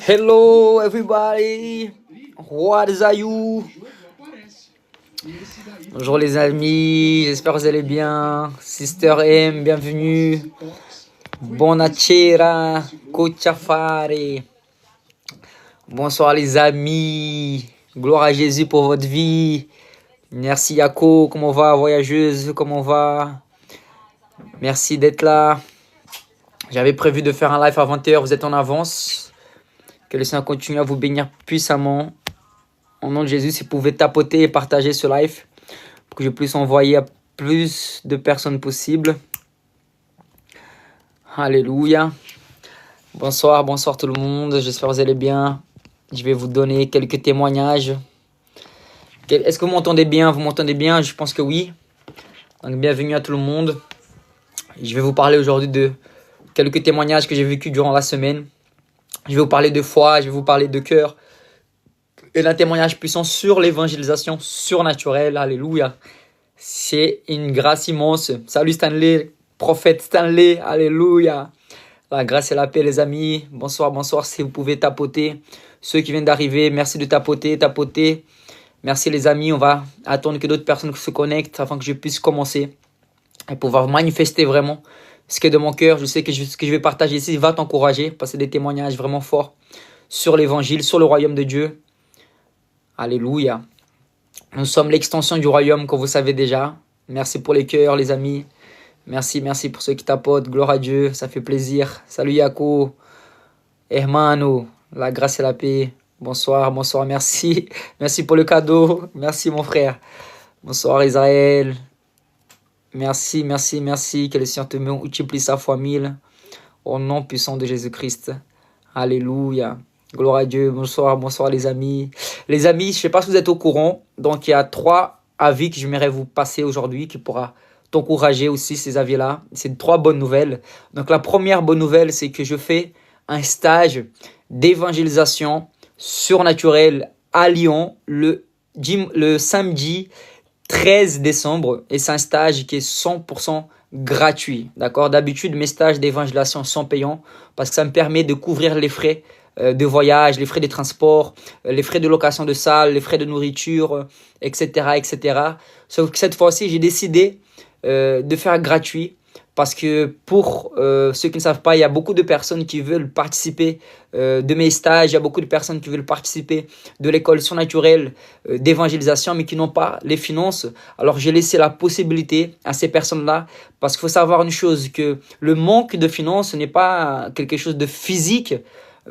Hello everybody, what is you? Bonjour les amis, j'espère que vous allez bien. Sister M, bienvenue. Buonasera, Coachafare. Bonsoir les amis, gloire à Jésus pour votre vie. Merci Yako, comment va voyageuse, comment va? Merci d'être là. J'avais prévu de faire un live à 20h, vous êtes en avance. Que le Seigneur continue à vous bénir puissamment. Au nom de Jésus, si vous pouvez tapoter et partager ce live pour que je puisse envoyer à plus de personnes possible. Alléluia. Bonsoir, bonsoir tout le monde. J'espère que vous allez bien. Je vais vous donner quelques témoignages. Est-ce que vous m'entendez bien? Vous m'entendez bien? Je pense que oui. Donc, bienvenue à tout le monde. Je vais vous parler aujourd'hui de quelques témoignages que j'ai vécus durant la semaine. Je vais vous parler de foi, je vais vous parler de cœur. Et d'un témoignage puissant sur l'évangélisation surnaturelle. Alléluia. C'est une grâce immense. Salut Stanley, prophète Stanley. Alléluia. La grâce et la paix les amis. Bonsoir, bonsoir. Si vous pouvez tapoter. Ceux qui viennent d'arriver, merci de tapoter. Merci les amis. On va attendre que d'autres personnes se connectent afin que je puisse commencer. Et pouvoir manifester vraiment ce qui est de mon cœur. Je sais que ce que je vais partager ici va t'encourager. Parce que c'est des témoignages vraiment forts sur l'évangile, sur le royaume de Dieu. Alléluia. Nous sommes l'extension du royaume, comme vous savez déjà. Merci pour les cœurs, les amis. Merci pour ceux qui tapotent. Gloire à Dieu, ça fait plaisir. Salut Yako, hermano, la grâce et la paix. Bonsoir, merci. Merci pour le cadeau. Merci mon frère. Bonsoir Israël. Merci. Que le Seigneur te multiplie sa fois 1000. Au nom puissant de Jésus-Christ. Alléluia. Gloire à Dieu, bonsoir les amis. Les amis, je ne sais pas si vous êtes au courant, donc il y a 3 avis que j'aimerais vous passer aujourd'hui qui pourra t'encourager aussi, ces avis-là. C'est 3 bonnes nouvelles. Donc la première bonne nouvelle, c'est que je fais un stage d'évangélisation surnaturelle à Lyon le samedi 13 décembre. Et c'est un stage qui est 100% gratuit. D'accord? D'habitude, mes stages d'évangélisation sont payants parce que ça me permet de couvrir les frais de voyage, les frais de transport, les frais de location de salle, les frais de nourriture, etc. Sauf que cette fois-ci, j'ai décidé de faire gratuit parce que pour ceux qui ne savent pas, il y a beaucoup de personnes qui veulent participer de mes stages, il y a beaucoup de personnes qui veulent participer de l'école surnaturelle d'évangélisation mais qui n'ont pas les finances. Alors j'ai laissé la possibilité à ces personnes-là parce qu'il faut savoir une chose, que le manque de finances n'est pas quelque chose de physique,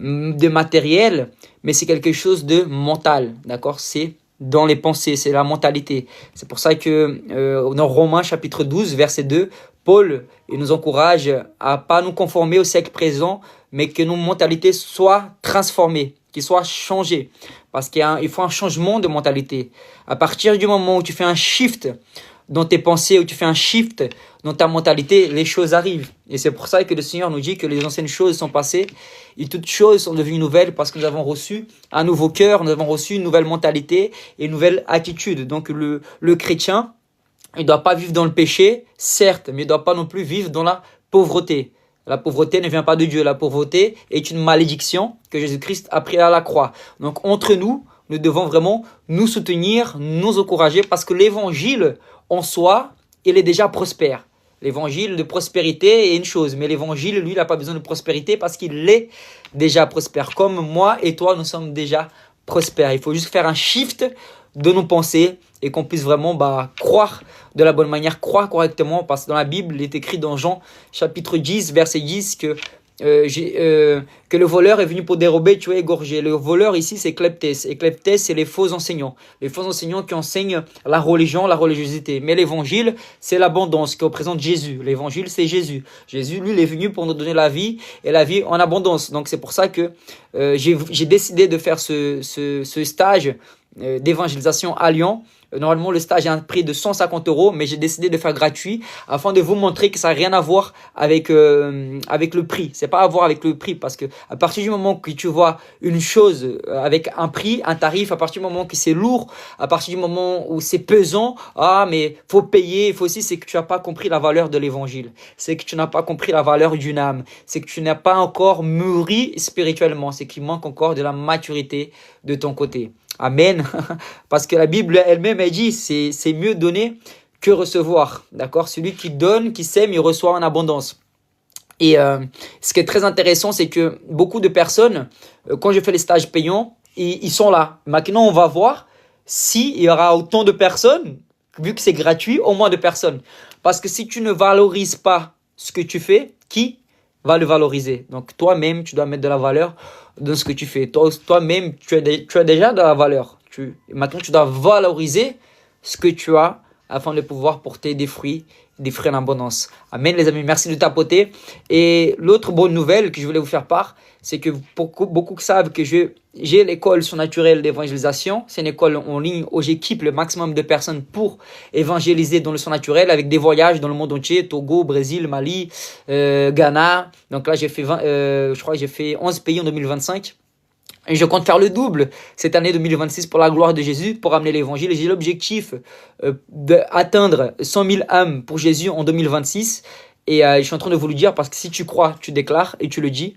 de matériel, mais c'est quelque chose de mental, d'accord? C'est dans les pensées, c'est la mentalité. C'est pour ça que dans Romains chapitre 12, verset 2, Paul il nous encourage à pas nous conformer au siècle présent, mais que nos mentalités soient transformées, qu'ils soient changées. Parce qu'il faut un changement de mentalité. À partir du moment où tu fais un shift dans tes pensées, où tu fais un shift dans ta mentalité, les choses arrivent. Et c'est pour ça que le Seigneur nous dit que les anciennes choses sont passées et toutes choses sont devenues nouvelles parce que nous avons reçu un nouveau cœur, nous avons reçu une nouvelle mentalité et une nouvelle attitude. Donc le chrétien, il ne doit pas vivre dans le péché, certes, mais il ne doit pas non plus vivre dans la pauvreté. La pauvreté ne vient pas de Dieu. La pauvreté est une malédiction que Jésus-Christ a pris à la croix. Donc entre nous, nous devons vraiment nous soutenir, nous encourager parce que l'évangile en soi, il est déjà prospère. L'évangile de prospérité est une chose, mais l'évangile, lui, il n'a pas besoin de prospérité parce qu'il est déjà prospère. Comme moi et toi, nous sommes déjà prospères. Il faut juste faire un shift de nos pensées et qu'on puisse vraiment croire de la bonne manière, croire correctement. Parce que dans la Bible, il est écrit dans Jean chapitre 10, verset 10 que le voleur est venu pour dérober, tuer, égorger. Le voleur ici, c'est kleptes. Et kleptes, c'est les faux enseignants. Les faux enseignants qui enseignent la religion, la religiosité. Mais l'évangile, c'est l'abondance qui représente Jésus. L'évangile, c'est Jésus. Jésus, lui, il est venu pour nous donner la vie et la vie en abondance. Donc, c'est pour ça que j'ai décidé de faire ce stage d'évangélisation à Lyon Normalement, le stage a un prix de 150 euros, mais j'ai décidé de faire gratuit afin de vous montrer que ça n'a rien à voir avec, avec le prix. C'est pas à voir avec le prix parce que à partir du moment que tu vois une chose avec un prix, un tarif, à partir du moment que c'est lourd, à partir du moment où c'est pesant, ah, mais faut payer, il faut aussi, c'est que tu n'as pas compris la valeur de l'évangile. C'est que tu n'as pas compris la valeur d'une âme. C'est que tu n'as pas encore mûri spirituellement. C'est qu'il manque encore de la maturité de ton côté. Amen. Parce que la Bible elle-même, elle dit, c'est mieux donner que recevoir. D'accord? Celui qui donne, qui sème, il reçoit en abondance. Et ce qui est très intéressant, c'est que beaucoup de personnes, quand je fais les stages payants, ils sont là. Maintenant, on va voir s'il y aura autant de personnes, vu que c'est gratuit, au moins de personnes. Parce que si tu ne valorises pas ce que tu fais, qui va le valoriser? Donc toi-même, tu dois mettre de la valeur dans ce que tu fais. Toi-même, tu as déjà de la valeur. Maintenant, tu dois valoriser ce que tu as afin de pouvoir porter des fruits en abondance. Amen les amis, merci de tapoter. Et l'autre bonne nouvelle que je voulais vous faire part, c'est que beaucoup savent que j'ai l'école surnaturelle d'évangélisation. C'est une école en ligne où j'équipe le maximum de personnes pour évangéliser dans le surnaturel avec des voyages dans le monde entier, Togo, Brésil, Mali, Ghana. Donc là, je crois que j'ai fait 11 pays en 2025. Et je compte faire le double cette année 2026 pour la gloire de Jésus, pour amener l'évangile. J'ai l'objectif d'atteindre 100 000 âmes pour Jésus en 2026. Et je suis en train de vous le dire parce que si tu crois, tu déclares et tu le dis.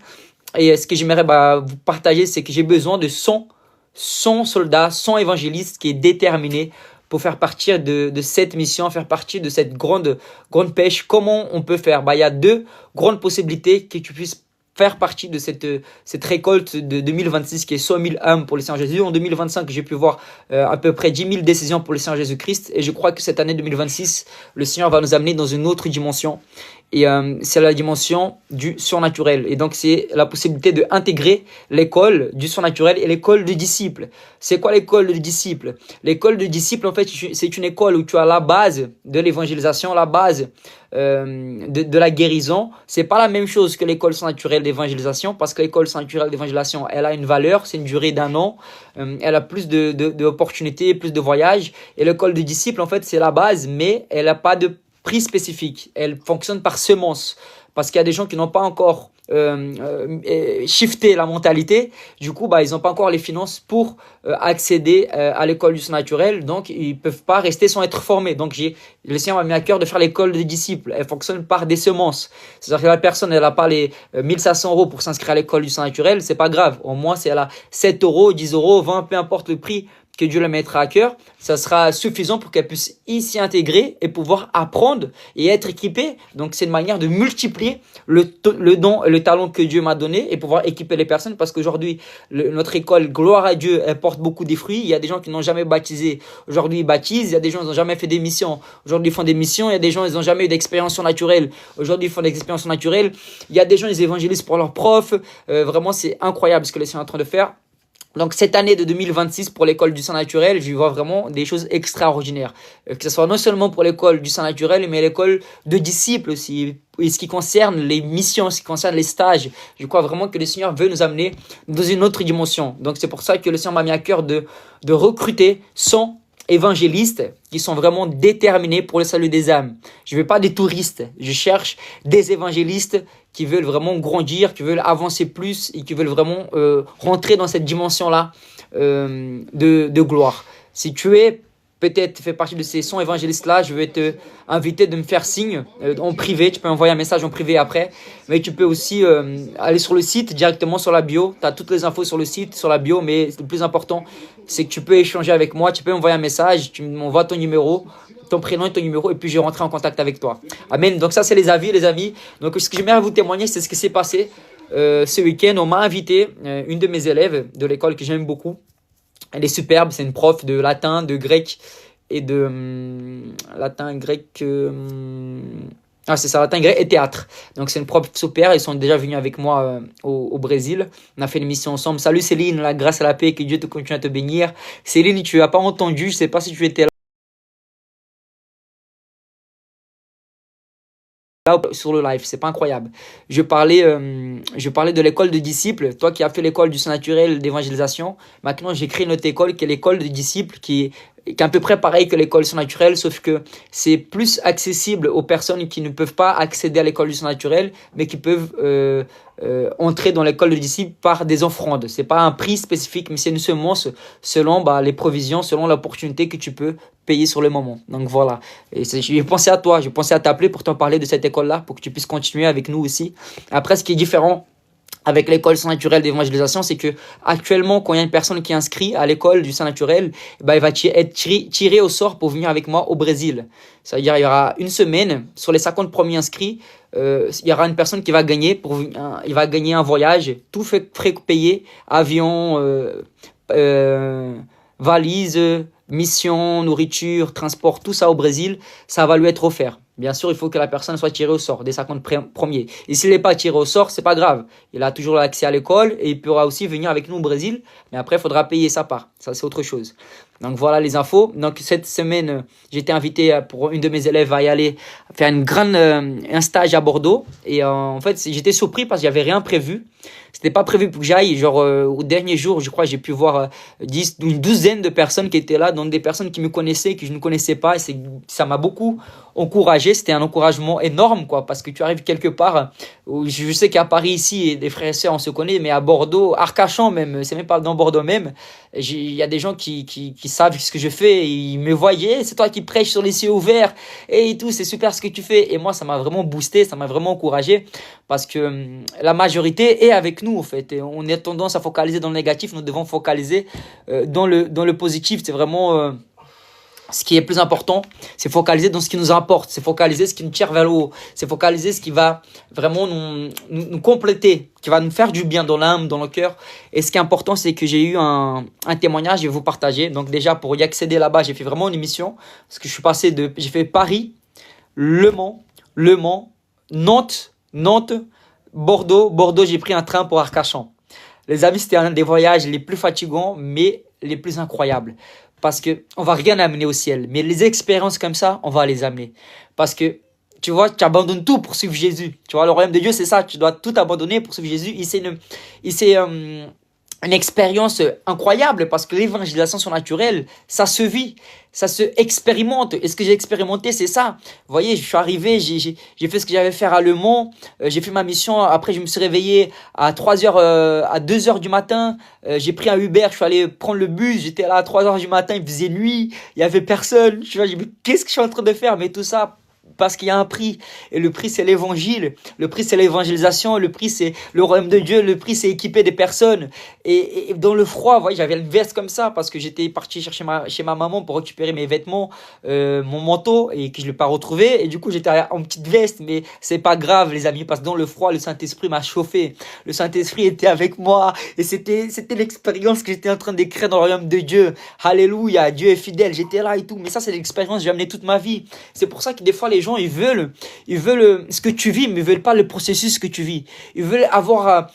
Et ce que j'aimerais vous partager, c'est que j'ai besoin de 100 soldats, 100 évangélistes qui est déterminés pour faire partie de cette mission, faire partie de cette grande pêche. Comment on peut faire? Il y a deux grandes possibilités que tu puisses faire partie de cette récolte de 2026 qui est 100 000 âmes pour le Seigneur Jésus. En 2025, j'ai pu voir à peu près 10 000 décisions pour le Seigneur Jésus-Christ. Et je crois que cette année 2026, le Seigneur va nous amener dans une autre dimension. Et c'est la dimension du surnaturel. Et donc, c'est la possibilité d'intégrer l'école du surnaturel et l'école de disciples. C'est quoi l'école de disciples? L'école de disciples, en fait, c'est une école où tu as la base de l'évangélisation, la base de la guérison. C'est pas la même chose que l'école surnaturelle d'évangélisation, parce que l'école surnaturelle d'évangélisation, elle a une valeur, c'est une durée d'un an. Elle a plus d'opportunités, plus de voyages. Et l'école de disciples, en fait, c'est la base, mais elle n'a pas de prix spécifique. Elle fonctionne par semence. Parce qu'il y a des gens qui n'ont pas encore shifté la mentalité. Du coup, ils n'ont pas encore les finances pour accéder à l'école du surnaturel. Donc, ils ne peuvent pas rester sans être formés. Donc, le Seigneur m'a mis à cœur de faire l'école des disciples. Elle fonctionne par des semences. C'est-à-dire que la personne, elle n'a pas les 1500 euros pour s'inscrire à l'école du surnaturel. C'est pas grave. Au moins, si elle a 7 euros, 10 euros, 20, peu importe le prix que Dieu le mettra à cœur, ça sera suffisant pour qu'elle puisse s'y intégrer et pouvoir apprendre et être équipée. Donc, c'est une manière de multiplier le don et le talent que Dieu m'a donné et pouvoir équiper les personnes, parce qu'aujourd'hui, notre école, gloire à Dieu, elle porte beaucoup de fruits. Il y a des gens qui n'ont jamais baptisé. Aujourd'hui, ils baptisent. Il y a des gens qui n'ont jamais fait des missions. Aujourd'hui, ils font des missions. Il y a des gens qui n'ont jamais eu d'expérience surnaturelle. Aujourd'hui, ils font des expériences surnaturelles. Il y a des gens, ils évangélisent pour leurs profs. Vraiment, c'est incroyable ce que les Seigneur est en train de faire. Donc cette année de 2026 pour l'école du sang naturel, je vois vraiment des choses extraordinaires. Que ce soit non seulement pour l'école du sang naturel, mais l'école de disciples aussi. Et ce qui concerne les missions, ce qui concerne les stages, je crois vraiment que le Seigneur veut nous amener dans une autre dimension. Donc c'est pour ça que le Seigneur m'a mis à cœur de recruter 100 évangélistes qui sont vraiment déterminés pour le salut des âmes. Je ne veux pas des touristes, je cherche des évangélistes qui veulent vraiment grandir, qui veulent avancer plus et qui veulent vraiment rentrer dans cette dimension-là de gloire. Si tu es peut-être fait partie de ces 100 évangélistes-là, je vais te inviter de me faire signe en privé. Tu peux envoyer un message en privé après. Mais tu peux aussi aller sur le site, directement sur la bio. Tu as toutes les infos sur le site, sur la bio. Mais le plus important, c'est que tu peux échanger avec moi. Tu peux envoyer un message. Tu m'envoies ton numéro, ton prénom et ton numéro. Et puis, je vais rentrer en contact avec toi. Amen. Donc ça, c'est les avis, les amis. Donc ce que j'aimerais vous témoigner, c'est ce qui s'est passé ce week-end. On m'a invité, une de mes élèves de l'école que j'aime beaucoup. Elle est superbe, c'est une prof de latin, de grec et de latin, grec, c'est ça, latin, grec et théâtre. Donc c'est une prof super, ils sont déjà venus avec moi au Brésil. On a fait une mission ensemble. Salut Céline, la grâce à la paix, que Dieu te continue à te bénir. Céline, tu n'as pas entendu, je ne sais pas si tu étais là sur le live, c'est pas incroyable. Je parlais de l'école de disciples. Toi qui as fait l'école du surnaturel d'évangélisation, maintenant j'ai créé une autre école qui est l'école de disciples, qui est qui est à peu près pareil que l'école surnaturelle, sauf que c'est plus accessible aux personnes qui ne peuvent pas accéder à l'école du surnaturel, mais qui peuvent entrer dans l'école de disciples par des offrandes. C'est pas un prix spécifique, mais c'est une semence selon les provisions, selon l'opportunité que tu peux payer sur le moment. Donc voilà. Et j'ai pensé à toi, j'ai pensé à t'appeler pour t'en parler de cette école-là, pour que tu puisses continuer avec nous aussi. Après, ce qui est différent avec l'école surnaturelle d'évangélisation, c'est que actuellement, quand il y a une personne qui est inscrite à l'école du surnaturel, il va être tiré au sort pour venir avec moi au Brésil. C'est-à-dire, il y aura une semaine, sur les 50 premiers inscrits, il y aura une personne qui va gagner, il va gagner un voyage, tout frais payé, avion, valise, mission, nourriture, transport, tout ça au Brésil, ça va lui être offert. Bien sûr, il faut que la personne soit tirée au sort des 50 premiers. Et s'il n'est pas tiré au sort, c'est pas grave. Il a toujours l'accès à l'école et il pourra aussi venir avec nous au Brésil. Mais après, il faudra payer sa part. Ça, c'est autre chose. Donc voilà les infos. Donc cette semaine, j'ai été invité pour une de mes élèves à y aller faire un stage à Bordeaux. Et en fait, j'étais surpris parce que j'avais rien prévu. C'était pas prévu pour que j'aille. Genre au dernier jour, je crois, j'ai pu voir une douzaine de personnes qui étaient là, dont des personnes qui me connaissaient, que je ne connaissais pas. Et ça m'a beaucoup encouragé. C'était un encouragement énorme, quoi, parce que tu arrives quelque part où je sais qu'à Paris ici, les frères et sœurs, on se connaît, mais à Bordeaux, Arcachon même, c'est même pas dans Bordeaux même. Il y a des gens qui savent ce que je fais, et ils me voyaient, c'est toi qui prêches sur les cieux ouverts et tout, c'est super ce que tu fais. Et moi, ça m'a vraiment boosté, ça m'a vraiment encouragé, parce que la majorité est avec nous, en fait. Et on a tendance à focaliser dans le négatif, nous devons focaliser dans le positif. C'est vraiment ce qui est plus important, c'est focaliser dans ce qui nous apporte, c'est focaliser ce qui nous tire vers le haut, c'est focaliser ce qui va vraiment nous compléter, qui va nous faire du bien dans l'âme, dans le cœur. Et ce qui est important, c'est que j'ai eu un témoignage, je vais vous partager. Donc déjà, pour y accéder là-bas, j'ai fait vraiment une émission, parce que j'ai fait Paris, Le Mans, Nantes, Bordeaux, j'ai pris un train pour Arcachon. Les amis, c'était un des voyages les plus fatigants, mais les plus incroyables. Parce qu'on va rien amener au ciel. Mais les expériences comme ça, on va les amener. Parce que, tu vois, tu abandonnes tout pour suivre Jésus. Tu vois, le royaume de Dieu, c'est ça. Tu dois tout abandonner pour suivre Jésus. C'est une expérience incroyable, parce que l'évangélisation surnaturelle, ça se vit, ça se expérimente. Et ce que j'ai expérimenté, c'est ça. Vous voyez, je suis arrivé, j'ai fait ce que j'avais à faire à Le Mans, j'ai fait ma mission. Après, je me suis réveillé à 3h, à 2h du matin. J'ai pris un Uber, je suis allé prendre le bus. J'étais là à 3h du matin, il faisait nuit, il y avait personne. Je me suis dit, qu'est-ce que je suis en train de faire? Mais tout ça, parce qu'il y a un prix, et le prix c'est l'évangile, le prix c'est l'évangélisation, le prix c'est le royaume de Dieu, le prix c'est équiper des personnes. Et dans le froid, vous voyez, j'avais une veste comme ça parce que j'étais parti chercher chez ma maman pour récupérer mes vêtements, mon manteau, et que je ne l'ai pas retrouvé, et du coup j'étais en petite veste. Mais c'est pas grave les amis, parce que dans le froid, le Saint-Esprit m'a chauffé, le Saint-Esprit était avec moi, et c'était l'expérience que j'étais en train d'écrire dans le royaume de Dieu. Alléluia, Dieu est fidèle, j'étais là et tout. Mais ça, c'est l'expérience que j'ai amené toute ma vie. C'est pour ça que des fois les gens, ils veulent ce que tu vis, mais ils veulent pas le processus que tu vis. Ils veulent avoir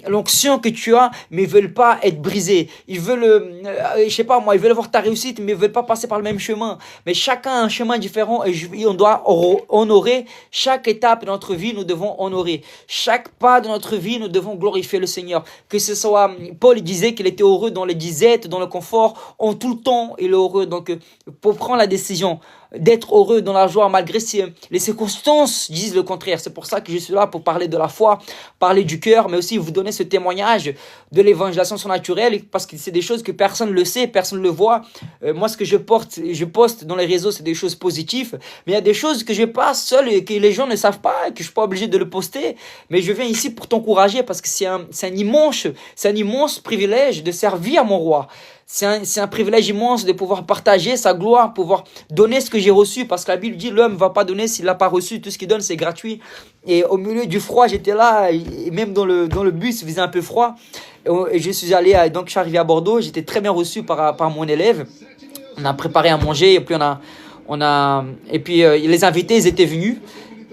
l'onction que tu as, mais ils veulent pas être brisés. Ils veulent, je sais pas moi, ils veulent avoir ta réussite, mais ils veulent pas passer par le même chemin. Mais chacun a un chemin différent, et on doit honorer chaque étape de notre vie. Nous devons honorer chaque pas de notre vie. Nous devons glorifier le Seigneur. Que ce soit, Paul disait qu'il était heureux dans les disettes, dans le confort, en tout le temps il est heureux. Donc pour prendre la décision d'être heureux dans la joie, malgré si les circonstances disent le contraire. C'est pour ça que je suis là, pour parler de la foi, parler du cœur, mais aussi vous donner ce témoignage de l'évangélisation surnaturelle, parce que c'est des choses que personne ne le sait, personne ne le voit. Moi, ce que je poste dans les réseaux, c'est des choses positives, mais il y a des choses que je passe seul et que les gens ne savent pas, et que je suis pas obligé de le poster. Mais je viens ici pour t'encourager, parce que c'est un immense privilège de servir mon roi. C'est un privilège immense de pouvoir partager sa gloire, pouvoir donner ce que j'ai reçu, parce que la Bible dit l'homme ne va pas donner s'il n'a pas reçu. Tout ce qu'il donne, c'est gratuit. Et au milieu du froid, j'étais là, et même dans le bus, il faisait un peu froid. Et je suis allé, donc je suis arrivé à Bordeaux, j'étais très bien reçu par mon élève. On a préparé à manger, et puis et puis les invités, ils étaient venus.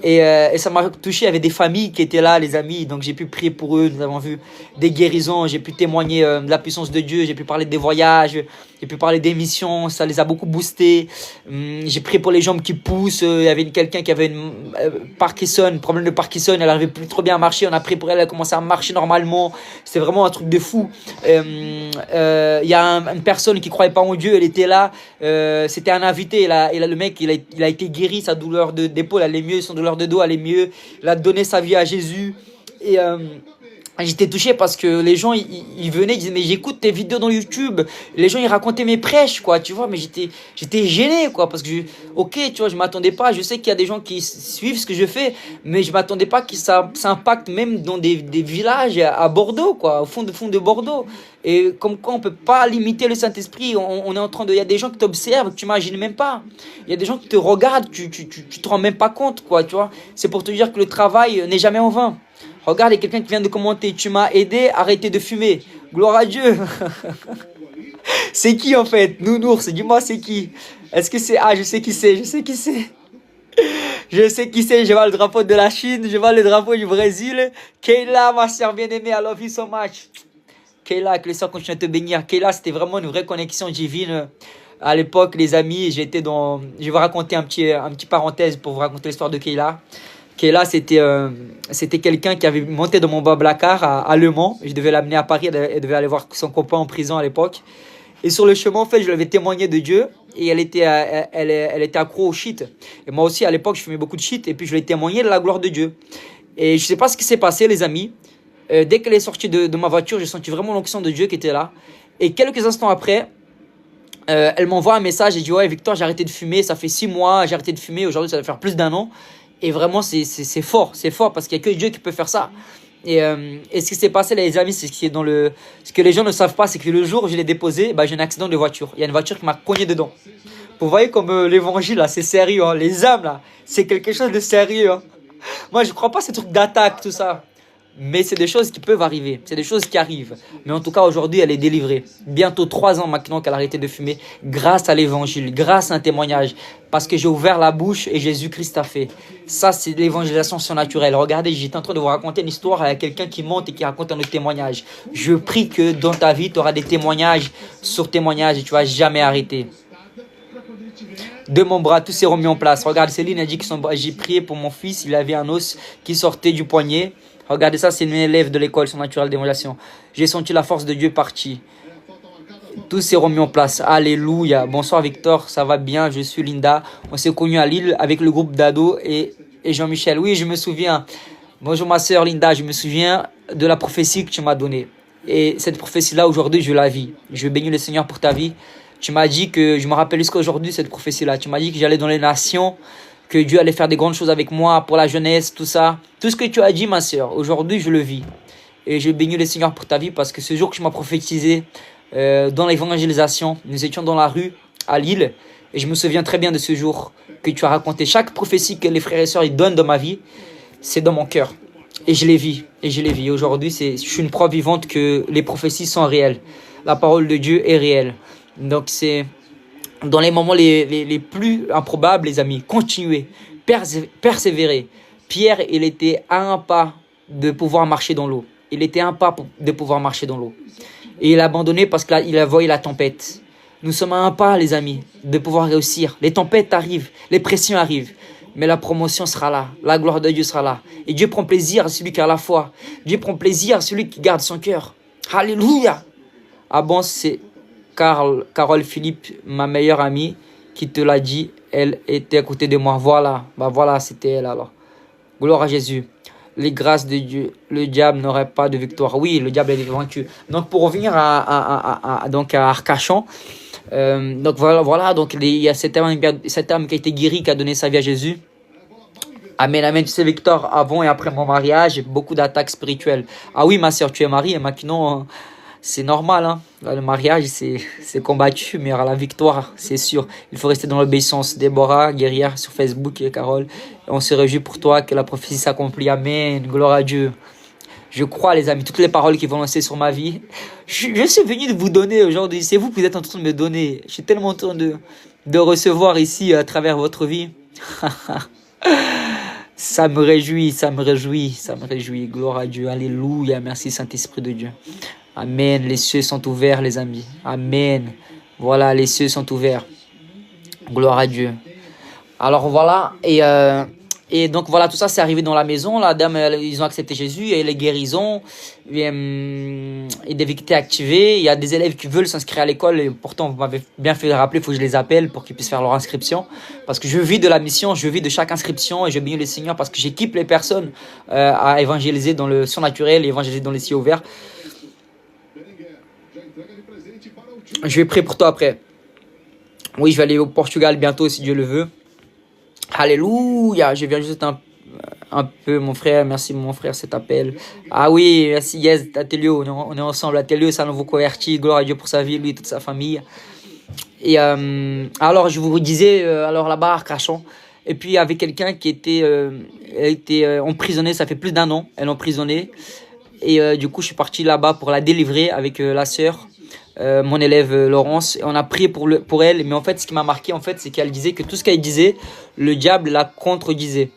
Et ça m'a touché, il y avait des familles qui étaient là, les amis, donc j'ai pu prier pour eux, nous avons vu des guérisons, j'ai pu témoigner de la puissance de Dieu, j'ai pu parler des voyages, j'ai pu parler des missions, ça les a beaucoup boostés. J'ai prié pour les jambes qui poussent, il y avait quelqu'un qui avait une Parkinson, problème de Parkinson, elle n'arrivait plus trop bien à marcher, on a prié pour elle, elle a commencé à marcher normalement, c'était vraiment un truc de fou. Il y a une personne qui croyait pas en Dieu, elle était là, c'était un invité, le mec il a été guéri, sa douleur d'épaule allait mieux, son douleur de dos allait mieux, il a donné sa vie à Jésus. Et j'étais touché parce que les gens ils venaient, ils disaient mais j'écoute tes vidéos dans YouTube, les gens ils racontaient mes prêches quoi, tu vois, mais j'étais gêné quoi, parce que ok, tu vois, je m'attendais pas, je sais qu'il y a des gens qui suivent ce que je fais, mais je m'attendais pas que ça impacte même dans des villages à Bordeaux quoi, au fond de Bordeaux. Et comme quoi on peut pas limiter le Saint-Esprit, on est en train de, il y a des gens qui t'observent, que tu imagines même pas, il y a des gens qui te regardent, tu te rends même pas compte quoi, tu vois. C'est pour te dire que le travail n'est jamais en vain. Regarde, il y a quelqu'un qui vient de commenter, tu m'as aidé à arrêter de fumer. Gloire à Dieu. C'est qui en fait? Nounours, dis-moi c'est qui? Est-ce que c'est... Ah, je sais qui c'est, je sais qui c'est. Je sais qui c'est, je vois le drapeau de la Chine, je vois le drapeau du Brésil. Kayla, ma soeur bien-aimée, I love you so much. Kayla, que le Seigneur continue de te bénir. Kayla, c'était vraiment une vraie connexion divine. À l'époque, les amis, j'étais dans... Je vais vous raconter un petit parenthèse pour vous raconter l'histoire de Kayla. Kayla, c'était quelqu'un qui avait monté dans mon Blablacar à Le Mans. Je devais l'amener à Paris, elle devait aller voir son copain en prison à l'époque. Et sur le chemin, en fait, je lui avais témoigné de Dieu. Et elle était accro au shit. Et moi aussi, à l'époque, je fumais beaucoup de shit. Et puis, je lui ai témoigné de la gloire de Dieu. Et je ne sais pas ce qui s'est passé, les amis. Dès qu'elle est sortie de ma voiture, j'ai senti vraiment l'onction de Dieu qui était là. Et quelques instants après, elle m'envoie un message et dit « Ouais, Victor, j'ai arrêté de fumer. Ça fait 6 mois, j'ai arrêté de fumer. Aujourd'hui, ça va faire plus d'1 an. » Et vraiment, c'est fort parce qu'il n'y a que Dieu qui peut faire ça. Et ce qui s'est passé, les amis, c'est ce que les gens ne savent pas, c'est que le jour où je l'ai déposé, j'ai eu un accident de voiture. Il y a une voiture qui m'a cogné dedans. Vous voyez comme l'évangile, là, c'est sérieux. Hein. Les âmes, là, c'est quelque chose de sérieux. Hein. Moi, je ne crois pas à ces trucs d'attaque, tout ça. Mais c'est des choses qui peuvent arriver. C'est des choses qui arrivent. Mais en tout cas, aujourd'hui, elle est délivrée. Bientôt 3 ans maintenant qu'elle a arrêté de fumer. Grâce à l'évangile, grâce à un témoignage. Parce que j'ai ouvert la bouche et Jésus-Christ a fait. Ça, c'est l'évangélisation surnaturelle. Regardez, j'étais en train de vous raconter une histoire à quelqu'un qui monte et qui raconte un autre témoignage. Je prie que dans ta vie, tu auras des témoignages sur témoignages et tu ne vas jamais arrêter. De mon bras, tout s'est remis en place. Regarde, Céline a dit que j'ai prié pour mon fils. Il avait un os qui sortait du poignet. Regardez ça, c'est une élève de l'école surnaturelle d'évaluation. J'ai senti la force de Dieu partir. Tout s'est remis en place. Alléluia. Bonsoir Victor, ça va bien, je suis Linda. On s'est connus à Lille avec le groupe d'ado et Jean-Michel. Oui, je me souviens. Bonjour ma soeur Linda, je me souviens de la prophétie que tu m'as donnée. Et cette prophétie-là, aujourd'hui, je la vis. Je bénis le Seigneur pour ta vie. Tu m'as dit que, je me rappelle jusqu'à aujourd'hui cette prophétie-là. Tu m'as dit que j'allais dans les nations, que Dieu allait faire des grandes choses avec moi, pour la jeunesse, tout ça. Tout ce que tu as dit, ma soeur, aujourd'hui, je le vis. Et je bénis le Seigneur pour ta vie parce que ce jour que tu m'as prophétisé dans l'évangélisation, nous étions dans la rue à Lille. Et je me souviens très bien de ce jour que tu as raconté. Chaque prophétie que les frères et sœurs ils donnent dans ma vie, c'est dans mon cœur. Et je les vis. Et je les vis. Aujourd'hui, je suis une preuve vivante que les prophéties sont réelles. La parole de Dieu est réelle. Donc c'est... Dans les moments les plus improbables, les amis, continuez, persévérez. Pierre, il était à un pas de pouvoir marcher dans l'eau. Il était à un pas de pouvoir marcher dans l'eau. Et il a abandonné parce qu'il a vu la tempête. Nous sommes à un pas, les amis, de pouvoir réussir. Les tempêtes arrivent, les pressions arrivent. Mais la promotion sera là, la gloire de Dieu sera là. Et Dieu prend plaisir à celui qui a la foi. Dieu prend plaisir à celui qui garde son cœur. Alléluia. Ah bon, c'est... Carole Philippe, ma meilleure amie, qui te l'a dit, elle était à côté de moi. Voilà, voilà, c'était elle alors. Gloire à Jésus. Les grâces de Dieu, le diable n'aurait pas de victoire. Oui, le diable est vaincu. Donc pour revenir à Arcachon, donc voilà, donc il y a cette âme qui a été guérie, qui a donné sa vie à Jésus. Amen, amen. Tu sais, Victor, avant et après mon mariage, beaucoup d'attaques spirituelles. Ah oui, ma soeur, tu es mariée, maintenant... C'est normal, hein. Le mariage, c'est combattu, mais à la victoire, c'est sûr. Il faut rester dans l'obéissance. Déborah, guerrière sur Facebook et Carole. On se réjouit pour toi que la prophétie s'accomplit. Amen. Gloire à Dieu. Je crois, les amis, toutes les paroles qui vont lancer sur ma vie. Je suis venu de vous donner aujourd'hui. C'est vous qui êtes en train de me donner. Je suis tellement en train de recevoir ici à travers votre vie. Ça me réjouit, ça me réjouit, ça me réjouit. Gloire à Dieu. Alléluia. Merci Saint-Esprit de Dieu. Amen. Les cieux sont ouverts, les amis. Amen. Voilà, les cieux sont ouverts. Gloire à Dieu. Alors voilà, et donc voilà, tout ça c'est arrivé dans la maison. La dame, ils ont accepté Jésus, et les guérisons, et des vies qui étaient activées. Il y a des élèves qui veulent s'inscrire à l'école, et pourtant vous m'avez bien fait rappeler, il faut que je les appelle pour qu'ils puissent faire leur inscription. Parce que je vis de la mission, je vis de chaque inscription, et je bénis le Seigneur parce que j'équipe les personnes à évangéliser dans le surnaturel, et évangéliser dans les cieux ouverts. Je vais prier pour toi après. Oui, je vais aller au Portugal bientôt si Dieu le veut. Alléluia, je viens juste un peu, mon frère, merci mon frère, cet appel. Ah oui, merci, yes, Atélio, on est ensemble. Atélio, c'est un nouveau converti, gloire à Dieu pour sa vie, lui et toute sa famille. Et alors, je vous disais, alors là-bas, à Arcachon, et puis il y avait quelqu'un qui était emprisonné, ça fait plus d'1 an, elle est emprisonnée. Et du coup, je suis parti là-bas pour la délivrer avec la sœur. Mon élève Laurence, et on a prié pour elle, mais en fait ce qui m'a marqué en fait c'est qu'elle disait que tout ce qu'elle disait, le diable la contredisait.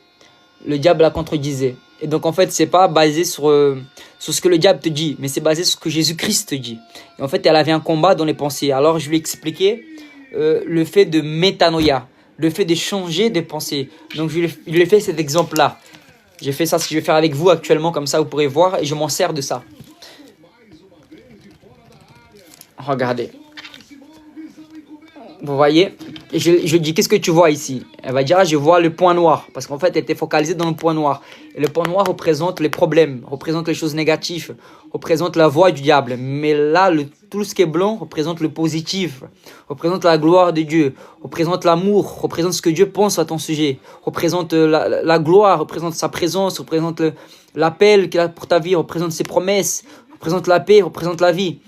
Le diable la contredisait. Et donc en fait c'est pas basé sur ce que le diable te dit, mais c'est basé sur ce que Jésus-Christ te dit. Et en fait elle avait un combat dans les pensées. Alors je lui ai expliqué le fait de métanoïa, le fait de changer de pensée. Donc je lui ai fait cet exemple là. J'ai fait ça, ce que je vais faire avec vous actuellement, comme ça vous pourrez voir, et je m'en sers de ça. Regardez. Vous voyez, je dis, qu'est-ce que tu vois ici? Elle va dire, ah, je vois le point noir. Parce qu'en fait, elle était focalisée dans le point noir. Et le point noir représente les problèmes, représente les choses négatives, représente la voix du diable. Mais là, tout ce qui est blanc représente le positif, représente la gloire de Dieu, représente l'amour, représente ce que Dieu pense à ton sujet, représente la gloire, représente sa présence, représente l'appel qu'il a pour ta vie, représente ses promesses, représente la paix, représente la vie.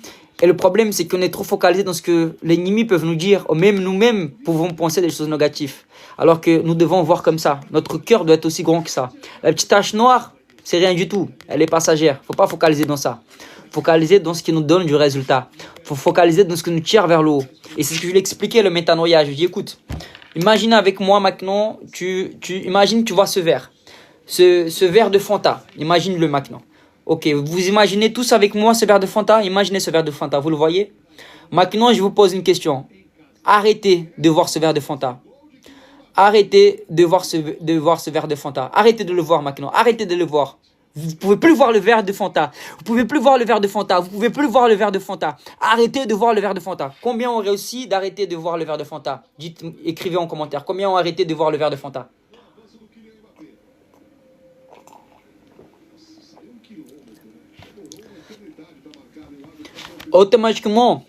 Et le problème, c'est qu'on est trop focalisé dans ce que les ennemis peuvent nous dire, ou même nous-mêmes pouvons penser des choses négatives. Alors que nous devons voir comme ça. Notre cœur doit être aussi grand que ça. La petite tache noire, c'est rien du tout. Elle est passagère. Faut pas focaliser dans ça. Focaliser dans ce qui nous donne du résultat. Faut focaliser dans ce qui nous tire vers le haut. Et c'est ce que je lui ai expliqué, le métanoïa. Je lui ai dit, écoute, imagine avec moi maintenant, imagine, tu vois ce verre. Ce verre de Fanta. Imagine-le maintenant. Ok, vous imaginez tous avec moi ce verre de Fanta? Imaginez ce verre de Fanta, vous le voyez? Maintenant, je vous pose une question. Arrêtez de voir ce verre de Fanta. Arrêtez de voir ce verre de Fanta. Arrêtez de le voir maintenant. Arrêtez de le voir. Vous ne pouvez plus voir le verre de Fanta. Vous pouvez plus voir le verre de Fanta. Vous pouvez plus voir le verre de Fanta. Arrêtez de voir le verre de Fanta. Combien ont réussi d'arrêter de voir le verre de Fanta? Dites, écrivez en commentaire. Combien ont arrêté de voir le verre de Fanta? Automatiquement,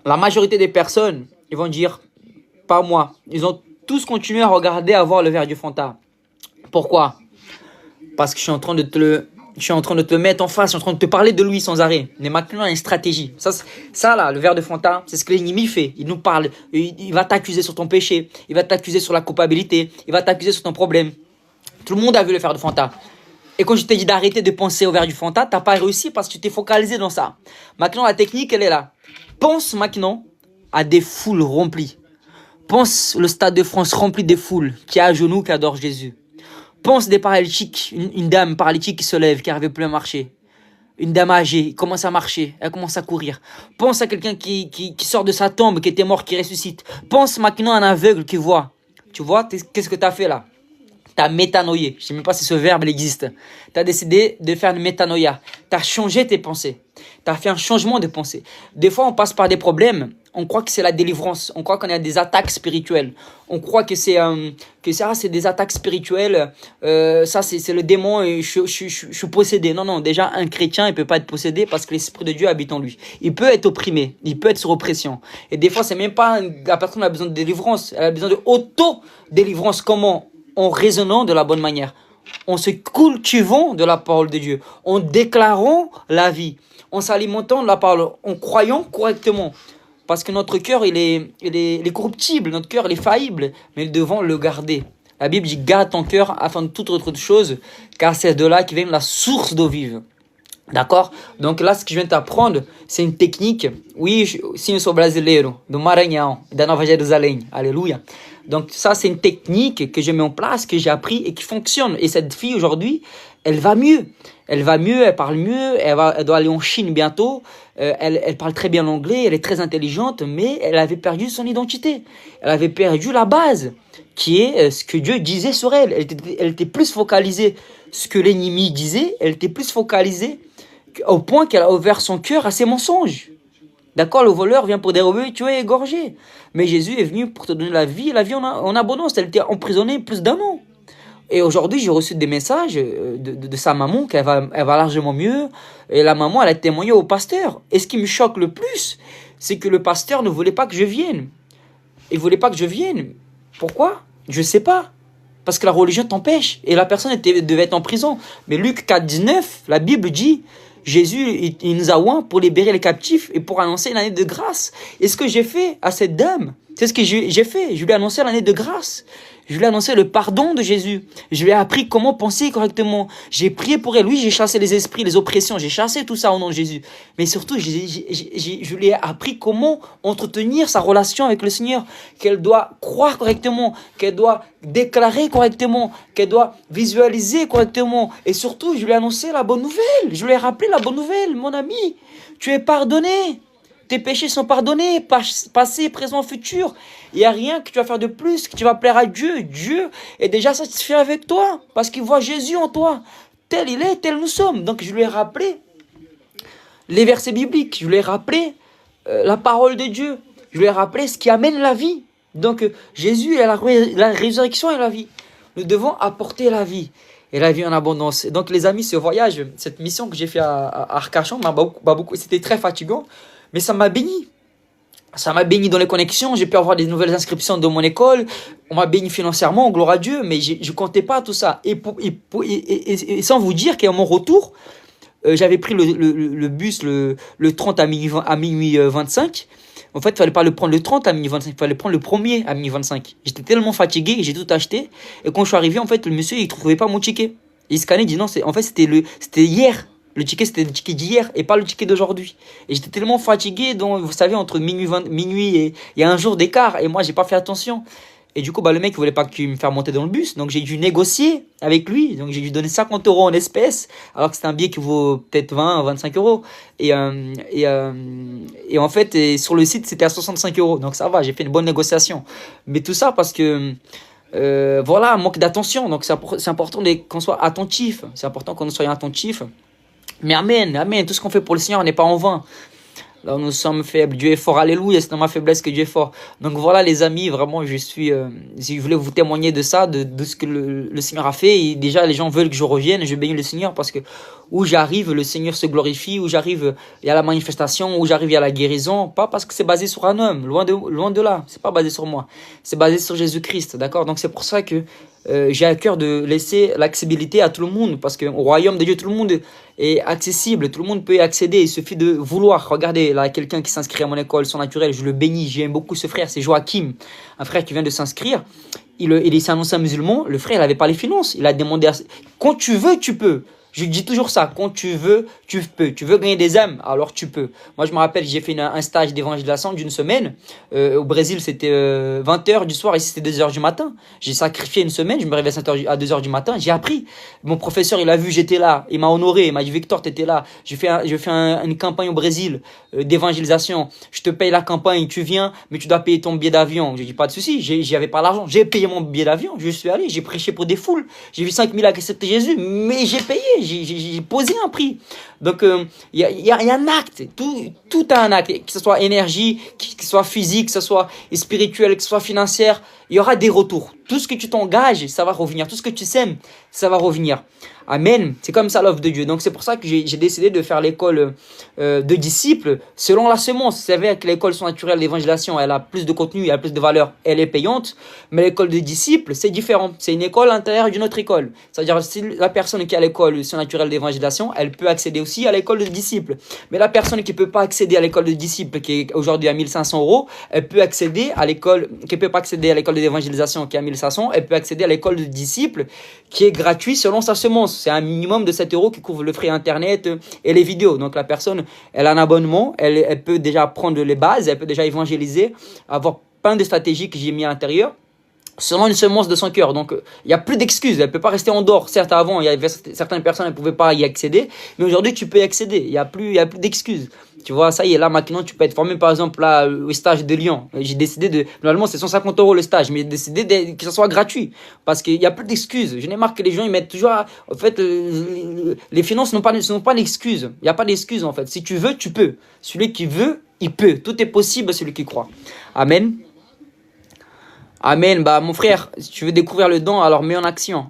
la majorité des personnes, ils vont dire, pas moi. Ils ont tous continué à regarder, à voir le verre du Fanta. Pourquoi? Parce que je suis en train de te le mettre en face, je suis en train de te parler de lui sans arrêt. Mais maintenant, il y a une stratégie. Ça là, le verre de Fanta, c'est ce que l'ennemi fait. Il nous parle, il va t'accuser sur ton péché, il va t'accuser sur la culpabilité, il va t'accuser sur ton problème. Tout le monde a vu le verre de Fanta. Et quand je t'ai dit d'arrêter de penser au verre du Fanta, t'as pas réussi parce que tu t'es focalisé dans ça. Maintenant, la technique, elle est là. Pense maintenant à des foules remplies. Pense le stade de France rempli de foules qui a à genoux, qui adore Jésus. Pense des paralytiques, une dame paralytique qui se lève, qui n'arrive plus à marcher. Une dame âgée, elle commence à marcher, elle commence à courir. Pense à quelqu'un qui sort de sa tombe, qui était mort, qui ressuscite. Pense maintenant à un aveugle qui voit. Tu vois, qu'est-ce que tu as fait là? Tu as métanoïé. Je ne sais même pas si ce verbe existe. Tu as décidé de faire une métanoïa. Tu as changé tes pensées. Tu as fait un changement de pensée. Des fois, on passe par des problèmes. On croit que c'est la délivrance. On croit qu'on a des attaques spirituelles. On croit que c'est des attaques spirituelles. Ça, c'est le démon et je suis possédé. Non, non. Déjà, un chrétien, il ne peut pas être possédé parce que l'Esprit de Dieu habite en lui. Il peut être opprimé. Il peut être sous oppression. Et des fois, c'est même pas la personne a besoin de délivrance. Elle a besoin de auto-délivrance. Comment? En raisonnant de la bonne manière, en se cultivant de la parole de Dieu, en déclarant la vie, en s'alimentant de la parole, en croyant correctement. Parce que notre cœur, il est corruptible, notre cœur, il est faillible, mais nous devons le garder. La Bible dit, garde ton cœur afin de toute autre chose, car c'est de là qui vient la source d'eau vive. D'accord? Donc là, ce que je viens de t'apprendre, c'est une technique. Oui, sim, eu sou brasileiro, do Maranhão, da Nova Jerusalém. Aleluia. Donc ça, c'est une technique que je mets en place, que j'ai appris et qui fonctionne. Et cette fille aujourd'hui, elle va mieux. Elle va mieux, elle parle mieux, elle doit aller en Chine bientôt. Elle parle très bien l'anglais, elle est très intelligente, mais elle avait perdu son identité. Elle avait perdu la base, qui est ce que Dieu disait sur elle. Elle était plus focalisée sur ce que l'ennemi disait, elle était plus focalisée au point qu'elle a ouvert son cœur à ses mensonges. D'accord, le voleur vient pour dérober, tuer et égorger. Mais Jésus est venu pour te donner la vie en abondance. Elle était emprisonnée plus d'1 an. Et aujourd'hui, j'ai reçu des messages de sa maman elle va largement mieux. Et la maman, elle a témoigné au pasteur. Et ce qui me choque le plus, c'est que le pasteur ne voulait pas que je vienne. Il ne voulait pas que je vienne. Pourquoi? Je ne sais pas. Parce que la religion t'empêche. Et la personne devait être en prison. Mais Luc 4,19, la Bible dit, Jésus, il nous a oints pour libérer les captifs et pour annoncer une année de grâce. Et ce que j'ai fait à cette dame, c'est ce que j'ai fait. Je lui ai annoncé l'année de grâce. Je lui ai annoncé le pardon de Jésus. Je lui ai appris comment penser correctement. J'ai prié pour elle. Oui, j'ai chassé les esprits, les oppressions. J'ai chassé tout ça au nom de Jésus. Mais surtout, je lui ai appris comment entretenir sa relation avec le Seigneur. Qu'elle doit croire correctement. Qu'elle doit déclarer correctement. Qu'elle doit visualiser correctement. Et surtout, je lui ai annoncé la bonne nouvelle. Je lui ai rappelé la bonne nouvelle. Mon ami, tu es pardonné. Tes péchés sont pardonnés, passé, présent, futur. Il n'y a rien que tu vas faire de plus, que tu vas plaire à Dieu. Dieu est déjà satisfait avec toi, parce qu'il voit Jésus en toi. Tel il est, tel nous sommes. Donc je lui ai rappelé les versets bibliques, je lui ai rappelé la parole de Dieu. Je lui ai rappelé ce qui amène la vie. Donc Jésus est la résurrection et la vie. Nous devons apporter la vie. Et la vie en abondance. Donc les amis, ce voyage, cette mission que j'ai fait à Arcachon, c'était très fatigant. Mais ça m'a béni. Ça m'a béni dans les connexions. J'ai pu avoir des nouvelles inscriptions de mon école. On m'a béni financièrement, gloire à Dieu. Mais je ne comptais pas tout ça. Et sans vous dire qu'à mon retour, j'avais pris le bus le 30 à minuit 25. En fait, il ne fallait pas le prendre le 30 à minuit 25. Il fallait prendre le premier à minuit 25. J'étais tellement fatigué que j'ai tout acheté. Et quand je suis arrivé, en fait, le monsieur, il ne trouvait pas mon ticket. Il scannait, il dit non, en fait, c'était hier. Le ticket, c'était le ticket d'hier et pas le ticket d'aujourd'hui. Et j'étais tellement fatigué, donc, vous savez, entre minuit et il y a un jour d'écart. Et moi, j'ai pas fait attention. Et du coup, le mec, il voulait pas que me faire monter dans le bus. Donc, j'ai dû négocier avec lui. Donc, j'ai dû donner 50 euros en espèces. Alors que c'est un billet qui vaut peut-être 20, 25 euros. Et en fait, sur le site, c'était à 65 euros. Donc, ça va, j'ai fait une bonne négociation. Mais tout ça parce que, voilà, manque d'attention. Donc, c'est important qu'on soit attentif. C'est important qu'on soit attentif. Mais amen, amen, tout ce qu'on fait pour le Seigneur n'est pas en vain. Là, nous sommes faibles, Dieu est fort, alléluia, c'est dans ma faiblesse que Dieu est fort. Donc voilà les amis, vraiment je voulais vous témoigner de ça, de ce que le Seigneur a fait. Et déjà les gens veulent que je revienne, je bénis le Seigneur parce que où j'arrive, le Seigneur se glorifie, où j'arrive, il y a la manifestation, où j'arrive, il y a la guérison. Pas parce que c'est basé sur un homme, loin de là, c'est pas basé sur moi, c'est basé sur Jésus-Christ, d'accord? Donc c'est pour ça que j'ai à cœur de laisser l'accessibilité à tout le monde, parce qu'au royaume de Dieu, tout le monde est accessible, tout le monde peut y accéder, il suffit de vouloir. Regardez, là, quelqu'un qui s'inscrit à mon école, son naturel, je le bénis, j'aime beaucoup ce frère, c'est Joachim, un frère qui vient de s'inscrire, il s'est annoncé un musulman, le frère, il n'avait pas les finances, il a demandé, quand tu veux, tu peux. Je dis toujours ça, quand tu veux, tu peux. Tu veux gagner des âmes, alors tu peux. Moi, je me rappelle, j'ai fait un stage d'évangélisation d'une semaine. Au Brésil, c'était 20h du soir, ici, c'était 2h du matin. J'ai sacrifié une semaine, je me réveille à 2h du matin, j'ai appris. Mon professeur, il a vu, j'étais là, il m'a honoré, il m'a dit, Victor, t'étais là. J'ai fait une campagne au Brésil d'évangélisation. Je te paye la campagne, tu viens, mais tu dois payer ton billet d'avion. J'ai dit, pas de souci, j'y avais pas l'argent. J'ai payé mon billet d'avion, je suis allé, j'ai prêché pour des foules. J'ai vu 5000 accepter Jésus, mais j'ai payé. J'ai posé un prix. Donc, il y a un acte. Tout a un acte. Que ce soit énergie, que ce soit physique, que ce soit spirituel, que ce soit financière. Il y aura des retours. Tout ce que tu t'engages, ça va revenir. Tout ce que tu sèmes, ça va revenir. Amen. C'est comme ça l'œuvre de Dieu. Donc, c'est pour ça que j'ai décidé de faire l'école de disciples selon la semence. Vous savez que l'école surnaturelle d'évangélisation, elle a plus de contenu, elle a plus de valeur, elle est payante. Mais l'école de disciples, c'est différent. C'est une école à l'intérieur d'une autre école. C'est-à-dire, si la personne qui a l'école surnaturelle d'évangélisation, elle peut accéder aussi à l'école de disciples. Mais la personne qui ne peut pas accéder à l'école de disciples, qui est aujourd'hui à 1500 euros, elle peut accéder à l'école, qui ne peut pas accéder à l'école d'évangélisation qui est à 1500, elle peut accéder à l'école de disciples qui est gratuit selon sa semence. C'est un minimum de 7 euros qui couvre le frais internet et les vidéos. Donc la personne, elle a un abonnement, elle peut déjà prendre les bases, elle peut déjà évangéliser, avoir plein de stratégies que j'ai mis à l'intérieur. selon une semence de son cœur. Donc, il n'y a plus d'excuses. Elle ne peut pas rester en dehors. Certes, avant, il y avait certaines personnes, elles ne pouvaient pas y accéder. Mais aujourd'hui, tu peux y accéder. Il n'y a plus d'excuses. Tu vois, ça y est, là, maintenant, tu peux être formé, par exemple, là, au stage de Lyon. J'ai décidé de... Normalement, c'est 150 € le stage. Mais j'ai décidé que ce soit gratuit. Parce qu'il n'y a plus d'excuses. Je remarque que les gens, ils mettent toujours... En fait, les finances n'ont pas d'excuses. Il n'y a pas d'excuses, en fait. Si tu veux, tu peux. Celui qui veut, il peut. Tout est possible, celui qui croit. Amen. Amen. Bah, mon frère, si tu veux découvrir le don, alors mets en action.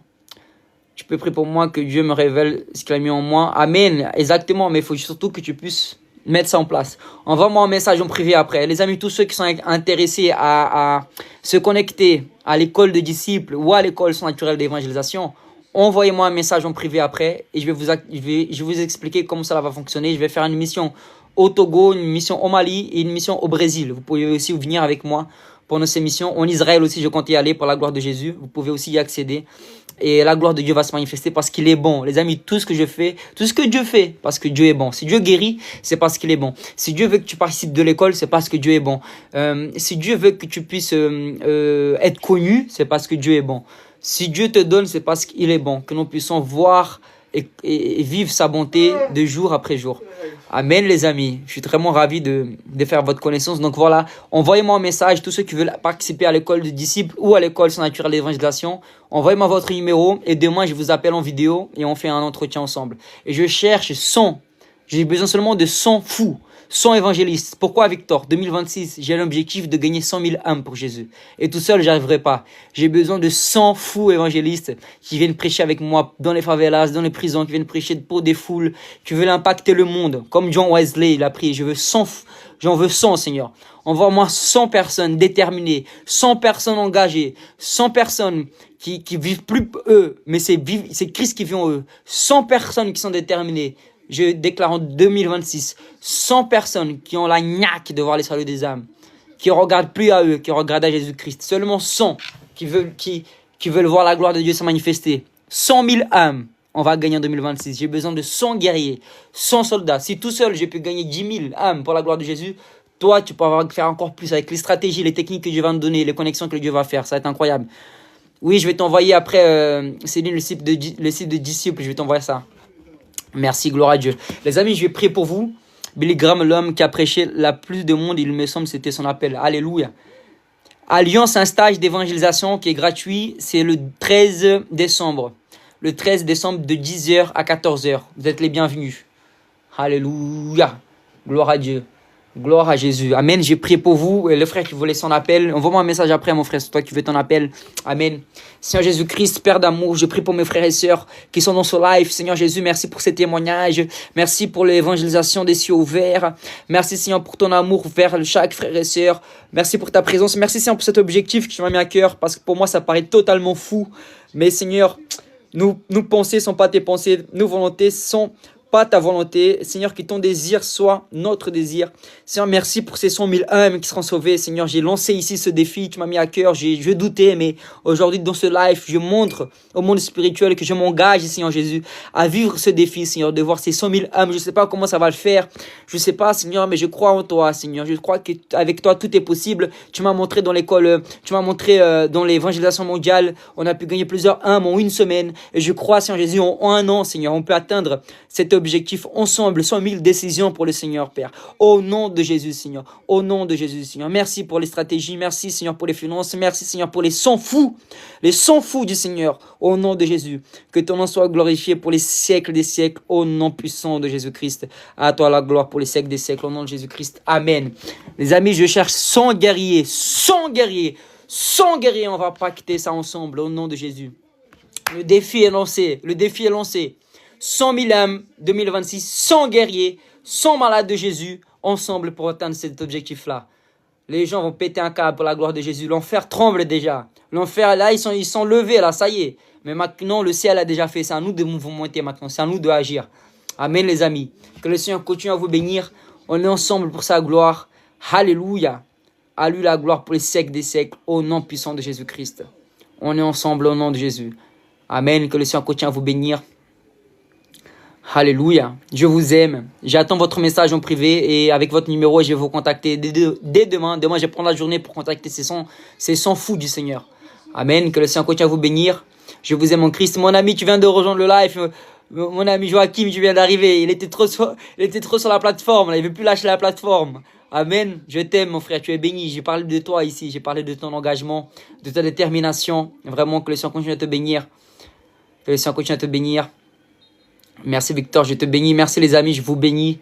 Tu peux prier pour moi que Dieu me révèle ce qu'il a mis en moi. Amen. Exactement. Mais il faut surtout que tu puisses mettre ça en place. Envoie-moi un message en privé après. Les amis, tous ceux qui sont intéressés à se connecter à l'école de disciples ou à l'école surnaturelle d'évangélisation, envoyez-moi un message en privé après et je vais vous expliquer comment ça va fonctionner. Je vais faire une mission au Togo, une mission au Mali et une mission au Brésil. Vous pouvez aussi venir avec moi pendant ces missions. En Israël aussi, je compte y aller pour la gloire de Jésus. Vous pouvez aussi y accéder. Et la gloire de Dieu va se manifester parce qu'il est bon. Les amis, tout ce que je fais, tout ce que Dieu fait, parce que Dieu est bon. Si Dieu guérit, c'est parce qu'il est bon. Si Dieu veut que tu participes de l'école, c'est parce que Dieu est bon. Si Dieu veut que tu puisses être connu, c'est parce que Dieu est bon. Si Dieu te donne, c'est parce qu'il est bon. Que nous puissions voir et vivre sa bonté de jour après jour. Amen les amis, je suis vraiment ravi de faire votre connaissance. Donc voilà, envoyez-moi un message, tous ceux qui veulent participer à l'école de disciples ou à l'école surnaturelle d'évangélisation, envoyez-moi votre numéro et demain je vous appelle en vidéo et on fait un entretien ensemble. Et je cherche 100, j'ai besoin seulement de 100 fous. 100 évangélistes. Pourquoi Victor 2026, j'ai l'objectif de gagner 100 000 âmes pour Jésus. Et tout seul, j'arriverai pas. J'ai besoin de 100 fous évangélistes qui viennent prêcher avec moi dans les favelas, dans les prisons, qui viennent prêcher pour des foules, qui veulent impacter le monde. Comme John Wesley, il a prié, j'en veux 100, Seigneur. Envoie-moi 100 personnes déterminées, 100 personnes engagées, 100 personnes qui vivent plus eux, mais c'est Christ qui vit en eux. 100 personnes qui sont déterminées. Je déclare en 2026, 100 personnes qui ont la niaque de voir les saluts des âmes, qui ne regardent plus à eux, qui regardent à Jésus-Christ. Seulement 100 qui veulent voir la gloire de Dieu se manifester. 100 000 âmes, on va gagner en 2026. J'ai besoin de 100 guerriers, 100 soldats. Si tout seul, j'ai pu gagner 10 000 âmes pour la gloire de Jésus, toi, tu peux faire encore plus avec les stratégies, les techniques que Dieu va nous donner, les connexions que Dieu va faire. Ça va être incroyable. Oui, je vais t'envoyer après, Céline, le site de disciples, je vais t'envoyer ça. Merci, gloire à Dieu. Les amis, je vais prier pour vous. Billy Graham, l'homme qui a prêché la plus de monde, il me semble, c'était son appel. Alléluia. À Lyon, c'est un stage d'évangélisation qui est gratuit. C'est le 13 décembre. Le 13 décembre de 10h à 14h. Vous êtes les bienvenus. Alléluia. Gloire à Dieu. Gloire à Jésus. Amen. J'ai prié pour vous. Et le frère qui voulait son appel, envoie-moi un message après, mon frère, c'est toi qui veux ton appel. Amen. Seigneur Jésus-Christ, Père d'amour, je prie pour mes frères et sœurs qui sont dans ce live. Seigneur Jésus, merci pour ces témoignages. Merci pour l'évangélisation des cieux ouverts. Merci, Seigneur, pour ton amour vers chaque frère et sœur. Merci pour ta présence. Merci, Seigneur, pour cet objectif que tu m'as mis à cœur, parce que pour moi, ça paraît totalement fou. Mais, Seigneur, nos pensées ne sont pas tes pensées. Nos volontés sont pas ta volonté, Seigneur, que ton désir soit notre désir. Seigneur, merci pour ces 100 000 âmes qui seront sauvées. Seigneur, j'ai lancé ici ce défi, tu m'as mis à cœur, je doutais, mais aujourd'hui, dans ce live, je montre au monde spirituel que je m'engage, Seigneur Jésus, à vivre ce défi, Seigneur, de voir ces 100 000 âmes. Je ne sais pas comment ça va le faire, je ne sais pas, Seigneur, mais je crois en toi, Seigneur. Je crois qu'avec toi, tout est possible. Tu m'as montré dans l'école, tu m'as montré dans l'évangélisation mondiale, on a pu gagner plusieurs âmes en une semaine. Et je crois, Seigneur Jésus, en un an, Seigneur, on peut atteindre cet objectif ensemble, 100 000 décisions pour le Seigneur, Père. Au nom de Jésus, Seigneur. Au nom de Jésus, Seigneur. Merci pour les stratégies. Merci, Seigneur, pour les finances. Merci, Seigneur, pour les 100 fous. Les 100 fous du Seigneur. Au nom de Jésus. Que ton nom soit glorifié pour les siècles des siècles. Au nom puissant de Jésus-Christ. À toi la gloire pour les siècles des siècles. Au nom de Jésus-Christ. Amen. Les amis, je cherche 100 guerriers. 100 guerriers. 100 guerriers. On va pacter ça ensemble. Au nom de Jésus. Le défi est lancé. Le défi est lancé. 100 000 âmes, 2026, 100 guerriers, 100 malades de Jésus, ensemble pour atteindre cet objectif-là. Les gens vont péter un câble pour la gloire de Jésus. L'enfer tremble déjà. L'enfer, là, ils sont levés, là, ça y est. Mais maintenant, le ciel a déjà fait. C'est à nous de monter maintenant. C'est à nous d'agir. Amen, les amis. Que le Seigneur continue à vous bénir. On est ensemble pour sa gloire. Alléluia. À lui la gloire pour les siècles des siècles, au nom puissant de Jésus-Christ. On est ensemble au nom de Jésus. Amen. Que le Seigneur continue à vous bénir. Alléluia, je vous aime. J'attends votre message en privé et avec votre numéro, je vais vous contacter dès demain. Demain, je vais prendre la journée pour contacter ces 100 fous du Seigneur. Amen. Que le Seigneur continue à vous bénir. Je vous aime en Christ. Mon ami, tu viens de rejoindre le live. Mon ami Joachim, tu viens d'arriver. Il était trop sur la plateforme. Là. Il ne veut plus lâcher la plateforme. Amen. Je t'aime, mon frère. Tu es béni. J'ai parlé de toi ici. J'ai parlé de ton engagement, de ta détermination. Vraiment, que le Seigneur continue à te bénir. Que le Seigneur continue à te bénir. Merci Victor, je te bénis. Merci les amis, je vous bénis.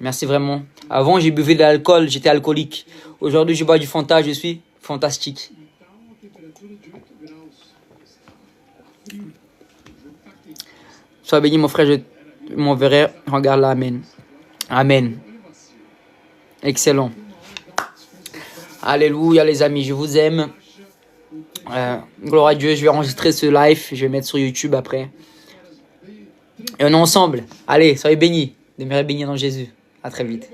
Merci vraiment. Avant, j'ai buvé de l'alcool, j'étais alcoolique. Aujourd'hui, je bois du Fanta, je suis fantastique. Sois béni, mon frère, je m'enverrai. Regarde là, amen. Amen. Excellent. Alléluia, les amis, je vous aime. Gloire à Dieu, je vais enregistrer ce live, je vais mettre sur YouTube après. Et on est ensemble. Allez, soyez bénis. Demeurez bénis dans Jésus. À très vite.